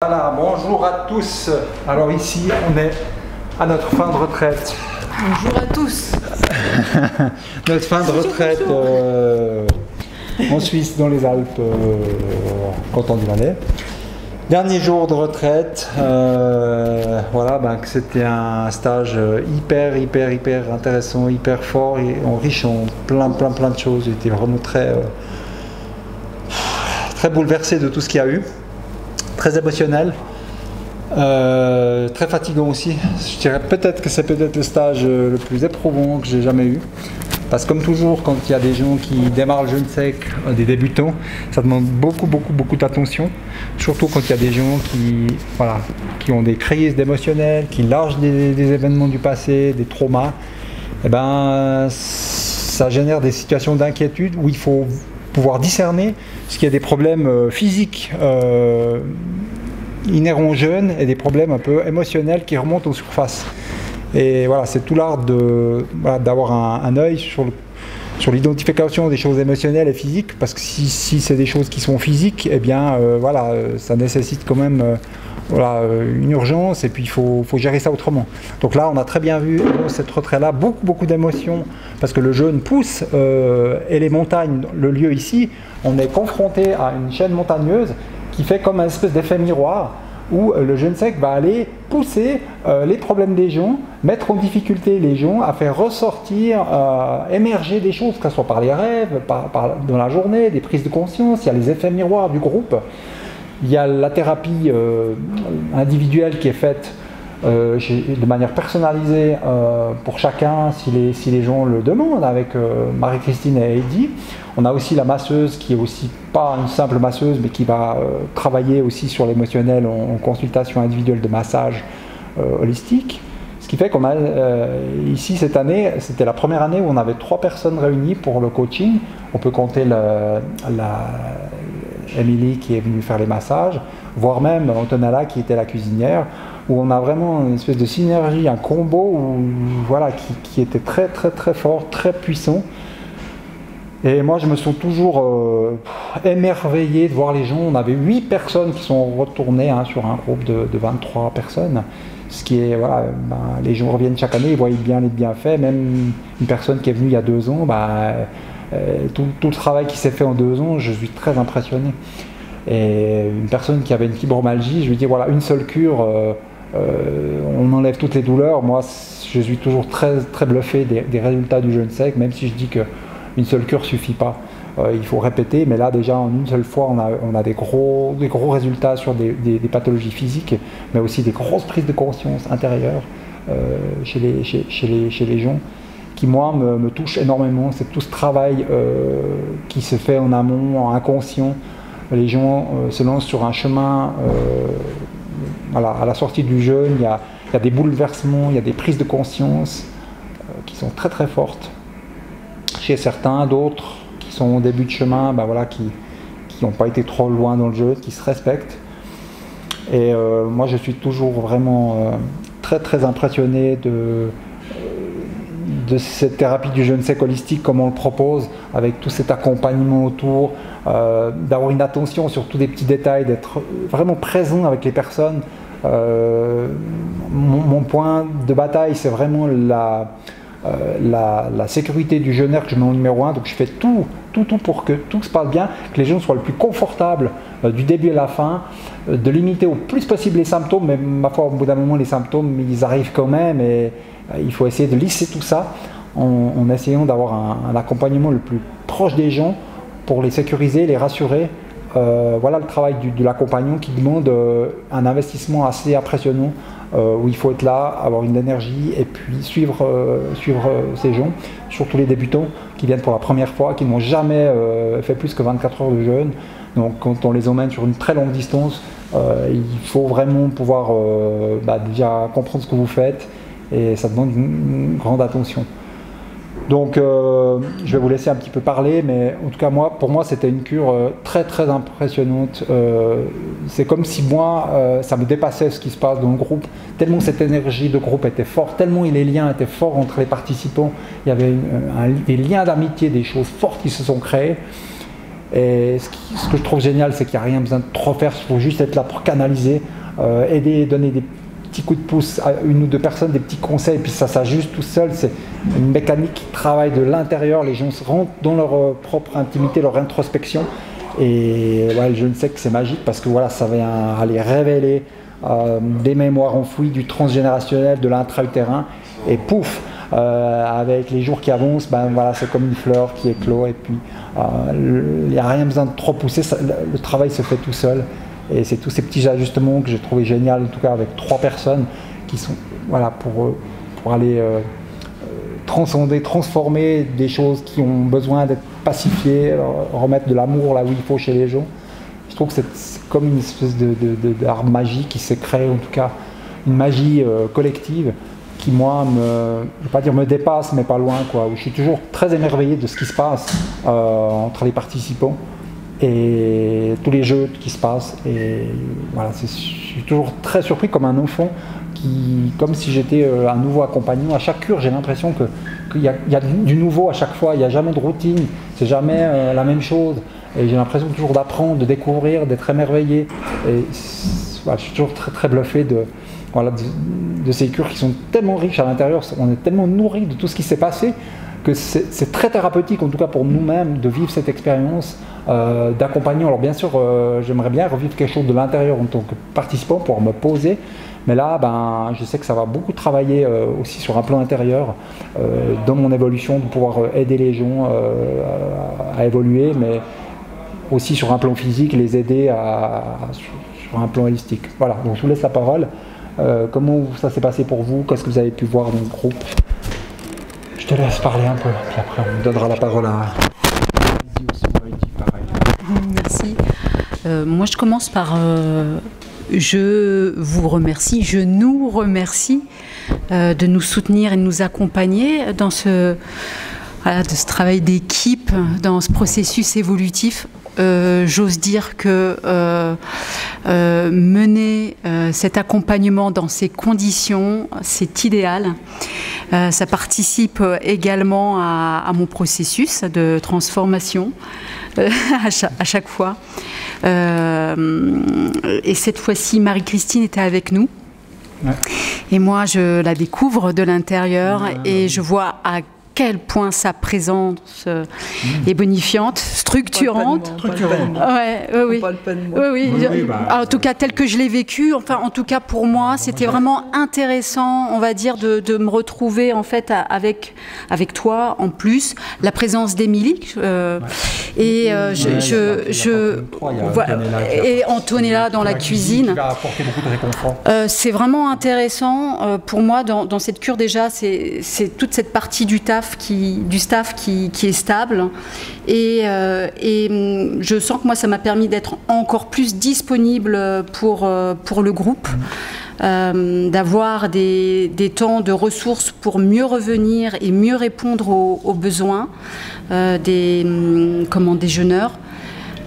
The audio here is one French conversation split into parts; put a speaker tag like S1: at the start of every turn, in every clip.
S1: Voilà, bonjour à tous. Alors ici, on est à notre fin de retraite.
S2: Bonjour à tous.
S1: Notre fin de retraite en Suisse, dans les Alpes, canton du Valais. Dernier jour de retraite. Voilà, c'était un stage hyper intéressant, hyper fort et riche en plein de choses. J'étais vraiment très bouleversé de tout ce qu'il y a eu. Très émotionnel, très fatigant aussi. Je dirais peut-être que c'est peut-être le stage le plus éprouvant que j'ai jamais eu. Parce que comme toujours, quand il y a des gens qui démarrent le jeûne sec, des débutants, ça demande beaucoup d'attention. Surtout quand il y a des gens qui ont des crises d'émotionnel, qui lâchent des événements du passé, des traumas. Et ça génère des situations d'inquiétude où il faut pouvoir discerner ce qu'il y a des problèmes physiques inhérents aux jeunes et des problèmes un peu émotionnels qui remontent en surface. Et voilà, c'est tout l'art d'avoir un œil sur l'identification des choses émotionnelles et physiques, parce que si c'est des choses qui sont physiques, eh bien ça nécessite quand même une urgence, et puis il faut gérer ça autrement. Donc là, on a très bien vu cette retraite-là, beaucoup d'émotions, parce que le jeûne pousse, et les montagnes, le lieu ici, on est confronté à une chaîne montagneuse qui fait comme un espèce d'effet miroir, où le jeûne sec va aller pousser les problèmes des gens, mettre en difficulté les gens, à faire ressortir, émerger des choses, que ce soit par les rêves, dans la journée, des prises de conscience. Il y a les effets miroirs du groupe. Il y a la thérapie individuelle qui est faite de manière personnalisée pour chacun, si les gens le demandent, avec Marie-Christine et Heidi. On a aussi la masseuse, qui est aussi pas une simple masseuse, mais qui va travailler aussi sur l'émotionnel en consultation individuelle de massage holistique. Ce qui fait qu'on a ici cette année, c'était la première année où on avait 3 personnes réunies pour le coaching. On peut compter Émilie qui est venue faire les massages, voire même Antonella qui était la cuisinière, où on a vraiment une espèce de synergie, un combo qui était très fort, très puissant. Et moi je me sens toujours émerveillé de voir les gens. On avait 8 personnes qui sont retournées sur un groupe de 23 personnes. Ce qui est, les gens reviennent chaque année, ils voient bien les bienfaits. Même une personne qui est venue il y a 2 ans, tout le travail qui s'est fait en 2 ans, je suis très impressionné. Et une personne qui avait une fibromyalgie, je lui dis une seule cure, on enlève toutes les douleurs. Moi je suis toujours très bluffé des résultats du jeûne sec, même si je dis qu'une seule cure suffit pas. Il faut répéter, mais là déjà en une seule fois on a des gros résultats sur des pathologies physiques, mais aussi des grosses prises de conscience intérieures chez les gens, qui moi me touche énormément. C'est tout ce travail qui se fait en amont, en inconscient. Les gens se lancent sur un chemin, à la sortie du jeûne, il y a des bouleversements, il y a des prises de conscience qui sont très fortes chez certains. D'autres qui sont au début de chemin, qui n'ont pas été trop loin dans le jeûne, qui se respectent. Et moi je suis toujours vraiment très impressionné de cette thérapie du jeûne sec holistique, comme on le propose, avec tout cet accompagnement autour, d'avoir une attention sur tous les petits détails, d'être vraiment présent avec les personnes. Mon point de bataille, c'est vraiment la sécurité du jeûneur que je mets en numéro 1. Donc je fais tout pour que tout se passe bien, que les gens soient le plus confortables du début à la fin, de limiter au plus possible les symptômes. Mais ma foi, au bout d'un moment, les symptômes, ils arrivent quand même, et il faut essayer de lisser tout ça en essayant d'avoir un accompagnement le plus proche des gens pour les sécuriser, les rassurer. Voilà le travail de l'accompagnant, qui demande un investissement assez impressionnant, où il faut être là, avoir une énergie, et puis suivre ces gens, surtout les débutants qui viennent pour la première fois, qui n'ont jamais fait plus que 24 heures de jeûne. Donc quand on les emmène sur une très longue distance, il faut vraiment pouvoir déjà comprendre ce que vous faites, et ça demande une grande attention. Donc je vais vous laisser un petit peu parler, mais en tout cas pour moi c'était une cure très impressionnante. C'est comme si moi ça me dépassait ce qui se passe dans le groupe, tellement cette énergie de groupe était forte, tellement les liens étaient forts entre les participants. Il y avait des liens d'amitié, des choses fortes qui se sont créées. Et ce que je trouve génial, c'est qu'il n'y a rien besoin de trop faire, il faut juste être là pour canaliser, aider, donner des petits coups de pouce à une ou deux personnes, des petits conseils, et puis ça s'ajuste tout seul. C'est une mécanique qui travaille de l'intérieur, les gens se rentrent dans leur propre intimité, leur introspection. Et ouais, je ne sais que c'est magique parce que voilà, ça vient aller révéler des mémoires enfouies, du transgénérationnel, de l'intra-utérin, et pouf, avec les jours qui avancent, ben voilà, c'est comme une fleur qui éclot, et puis il n'y a rien besoin de trop pousser, le travail se fait tout seul. Et c'est tous ces petits ajustements que j'ai trouvé génial, en tout cas avec 3 personnes qui sont voilà, pour aller transcender, transformer des choses qui ont besoin d'être pacifiées, remettre de l'amour là où il faut chez les gens. Je trouve que c'est comme une espèce d'art magique qui s'est créé, en tout cas une magie collective qui, moi, je ne vais pas dire me dépasse, mais pas loin, quoi, où je suis toujours très émerveillé de ce qui se passe entre les participants et tous les jeux qui se passent. Et voilà, je suis toujours très surpris comme un enfant, comme si j'étais un nouveau accompagnant. À chaque cure, j'ai l'impression qu'il y a du nouveau à chaque fois, il n'y a jamais de routine, c'est jamais la même chose. Et j'ai l'impression toujours d'apprendre, de découvrir, d'être émerveillé. Et voilà, je suis toujours très, très bluffé de ces cures qui sont tellement riches à l'intérieur. On est tellement nourris de tout ce qui s'est passé que c'est très thérapeutique, en tout cas pour nous-mêmes, de vivre cette expérience d'accompagnant. Alors bien sûr, j'aimerais bien revivre quelque chose de l'intérieur en tant que participant, pour me poser. Mais là, ben, je sais que ça va beaucoup travailler aussi sur un plan intérieur, dans mon évolution, de pouvoir aider les gens à évoluer, mais aussi sur un plan physique, les aider sur un plan holistique. Voilà, donc je vous laisse la parole. Comment ça s'est passé pour vous? Qu'est-ce que vous avez pu voir dans le groupe? Je te laisse parler un peu, puis après on donnera la parole à
S2: Merci. Moi je commence par je vous remercie, je nous remercie de nous soutenir et de nous accompagner dans de ce travail d'équipe, dans ce processus évolutif. J'ose dire que mener cet accompagnement dans ces conditions, c'est idéal. Ça participe également à mon processus de transformation à chaque fois. Et cette fois-ci, Marie-Christine était avec nous. Ouais. Et moi, je la découvre de l'intérieur et je vois à quel point sa présence est bonifiante, structurante. En tout cas, tel que je l'ai vécu, enfin, en tout cas pour moi, c'était vraiment intéressant, on va dire, de me retrouver en fait avec toi, en plus, la présence d'Émilie. Et Antonella dans la cuisine. C'est vraiment intéressant pour moi dans cette cure déjà, c'est toute cette partie du staff qui est stable et je sens que moi ça m'a permis d'être encore plus disponible pour le groupe, d'avoir des temps de ressources pour mieux revenir et mieux répondre aux besoins des jeûneurs.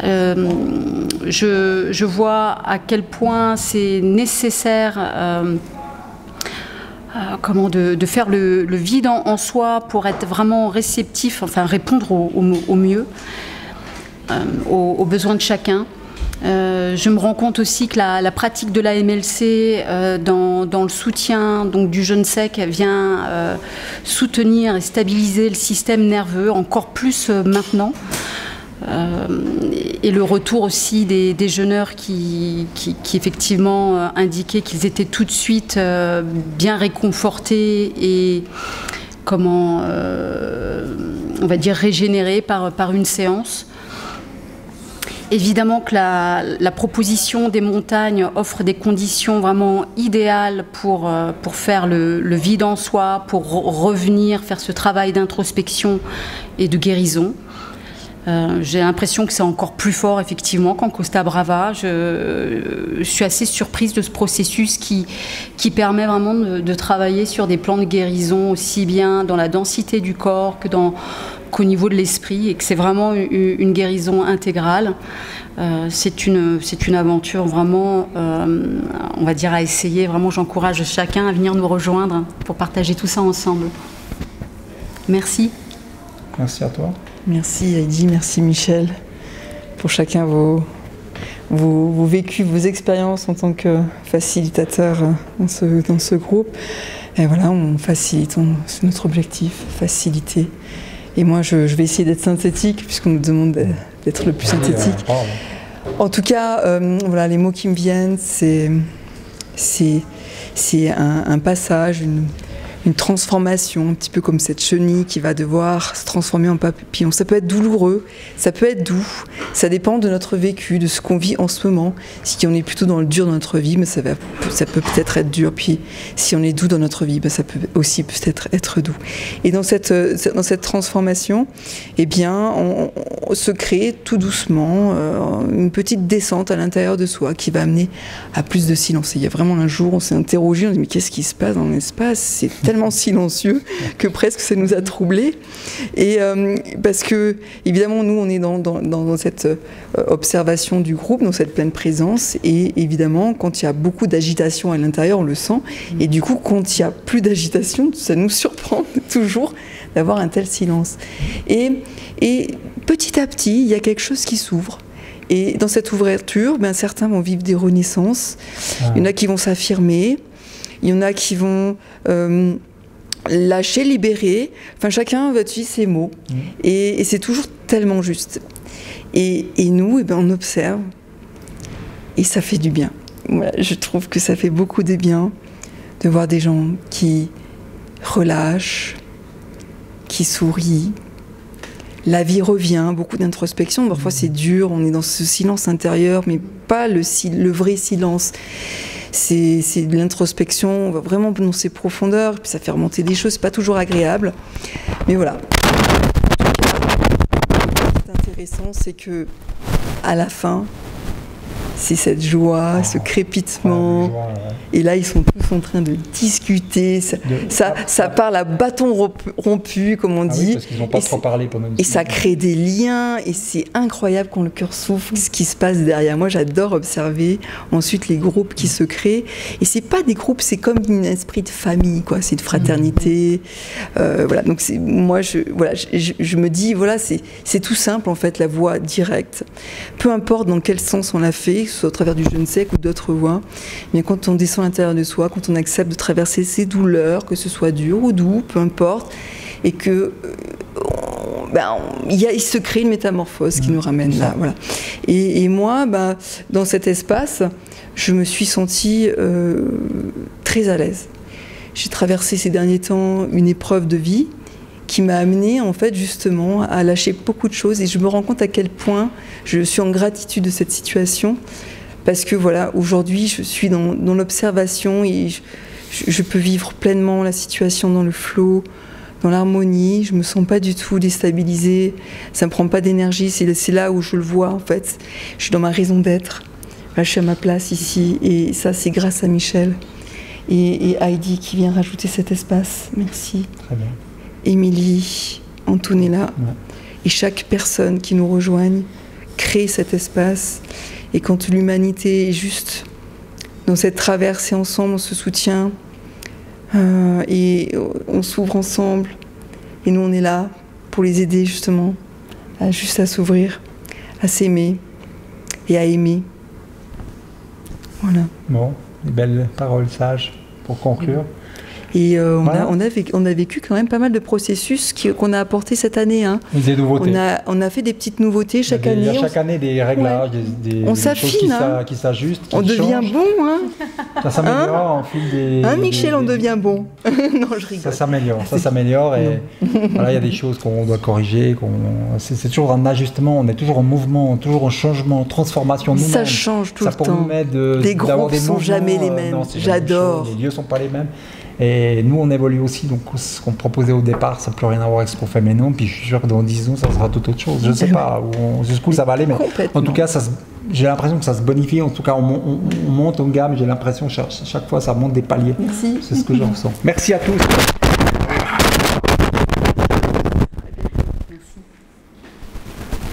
S2: Je vois à quel point c'est nécessaire de faire le vide en soi pour être vraiment réceptif, enfin répondre au mieux aux besoins de chacun. Je me rends compte aussi que la pratique de la MLC dans le soutien donc, du jeûne sec vient soutenir et stabiliser le système nerveux encore plus maintenant. Et le retour aussi des jeûneurs qui effectivement indiquaient qu'ils étaient tout de suite bien réconfortés et on va dire régénérés par une séance. Évidemment que la proposition des montagnes offre des conditions vraiment idéales pour faire le vide en soi, pour revenir faire ce travail d'introspection et de guérison. J'ai l'impression que c'est encore plus fort effectivement qu'en Costa Brava. Je suis assez surprise de ce processus qui permet vraiment de travailler sur des plans de guérison aussi bien dans la densité du corps qu'au niveau de l'esprit, et que c'est vraiment une guérison intégrale. C'est une aventure vraiment, on va dire, à essayer. Vraiment, j'encourage chacun à venir nous rejoindre pour partager tout ça ensemble. Merci.
S1: Merci à toi.
S3: Merci Heidi, merci Michel. pour chacun vos vécus, vos expériences en tant que facilitateur dans ce groupe. Et voilà, on facilite, c'est notre objectif, faciliter. Et moi, je vais essayer d'être synthétique, puisqu'on nous demande d'être le plus synthétique. En tout cas, voilà, les mots qui me viennent, c'est un passage, une transformation, un petit peu comme cette chenille qui va devoir se transformer en papillon. Ça peut être douloureux, ça peut être doux, ça dépend de notre vécu, de ce qu'on vit en ce moment. Si on est plutôt dans le dur de notre vie, ça peut peut-être être dur. Puis si on est doux dans notre vie, ça peut aussi peut-être être doux. Et dans cette transformation, eh bien, on se crée tout doucement une petite descente à l'intérieur de soi qui va amener à plus de silence. Et il y a vraiment un jour, on s'est interrogé, on s'est dit mais qu'est-ce qui se passe dans l'espace? C'est tellement silencieux que presque ça nous a troublés. Et parce que, évidemment, nous, on est dans cette observation du groupe, dans cette pleine présence. Et évidemment, quand il y a beaucoup d'agitation à l'intérieur, on le sent. Et du coup, quand il n'y a plus d'agitation, ça nous surprend toujours d'avoir un tel silence. Et petit à petit, il y a quelque chose qui s'ouvre. Et dans cette ouverture, certains vont vivre des renaissances. Il y en a qui vont s'affirmer. Il y en a qui vont lâcher, libérer. Enfin, chacun va utiliser ses mots. Et c'est toujours tellement juste. Et nous, on observe. Et ça fait du bien. Voilà, je trouve que ça fait beaucoup de bien de voir des gens qui relâchent, qui sourient. La vie revient, beaucoup d'introspection. Parfois, c'est dur, on est dans ce silence intérieur, mais pas le vrai silence. C'est de l'introspection, on va vraiment dans ses profondeurs, puis ça fait remonter des choses, c'est pas toujours agréable. Mais voilà. Ce qui est intéressant, c'est que à la fin, c'est cette joie, ce crépitement. Et là, ils sont tous en train de discuter. Ça parle à bâton rompu, comme on dit.
S1: Oui, parce qu'ils n'ont pas trop parlé pendant une
S3: Et ça crée des liens. Et c'est incroyable quand le cœur souffle, ce qui se passe derrière. Moi, j'adore observer ensuite les groupes qui se créent. Et c'est pas des groupes, c'est comme un esprit de famille, quoi. C'est de fraternité. Voilà. Donc, moi, je me dis, voilà, c'est tout simple, en fait, la voie directe. Peu importe dans quel sens on l'a fait, que ce soit au travers du je ne sais ou d'autres voies, mais quand on descend à l'intérieur de soi, quand on accepte de traverser ses douleurs, que ce soit dur ou doux, peu importe, et que il se crée une métamorphose qui nous ramène là. Voilà. Et moi, dans cet espace, je me suis sentie très à l'aise. J'ai traversé ces derniers temps une épreuve de vie qui m'a amenée en fait justement à lâcher beaucoup de choses, et je me rends compte à quel point je suis en gratitude de cette situation, parce que voilà, aujourd'hui je suis dans l'observation et je peux vivre pleinement la situation dans le flow, dans l'harmonie. Je me sens pas du tout déstabilisée, ça me prend pas d'énergie, c'est là où je le vois en fait. Je suis dans ma raison d'être, là, je suis à ma place ici, et ça c'est grâce à Michel et Heidi qui vient rajouter cet espace. Merci.
S1: Très bien.
S3: Émilie, Antonella, et chaque personne qui nous rejoigne crée cet espace. Et quand l'humanité est juste dans cette traversée ensemble, on se soutient et on s'ouvre ensemble. Et nous, on est là pour les aider justement à s'ouvrir, à s'aimer et à aimer. Voilà.
S1: Bon, des belles paroles sages pour conclure.
S3: Et on a vécu quand même pas mal de processus qu'on a apportés cette année. Hein.
S1: Des nouveautés.
S3: On a fait des petites nouveautés chaque année.
S1: Il y a chaque année des réglages, des choses qui s'ajustent.
S3: On devient bon. Hein.
S1: Ça s'améliore en fil des...
S3: Michel, on devient bon. Non, je rigole.
S1: Ça s'améliore et voilà, il y a des choses qu'on doit corriger. C'est toujours un ajustement, on est toujours en mouvement, toujours en changement, en transformation nous-mêmes.
S3: Ça change tout le temps.
S1: Ça nous met
S3: les groupes ne sont jamais les mêmes. J'adore.
S1: Les lieux ne sont pas les mêmes. Et nous, on évolue aussi, donc ce qu'on proposait au départ, ça n'a plus rien à voir avec ce qu'on fait maintenant. Puis je suis sûr que dans 10 ans, ça sera tout autre chose. Je ne sais pas jusqu'où ça va aller, mais en tout cas, j'ai l'impression que ça se bonifie. En tout cas, on monte en gamme. J'ai l'impression que chaque fois, ça monte des paliers.
S3: Merci.
S1: C'est ce que je ressens. Merci à tous.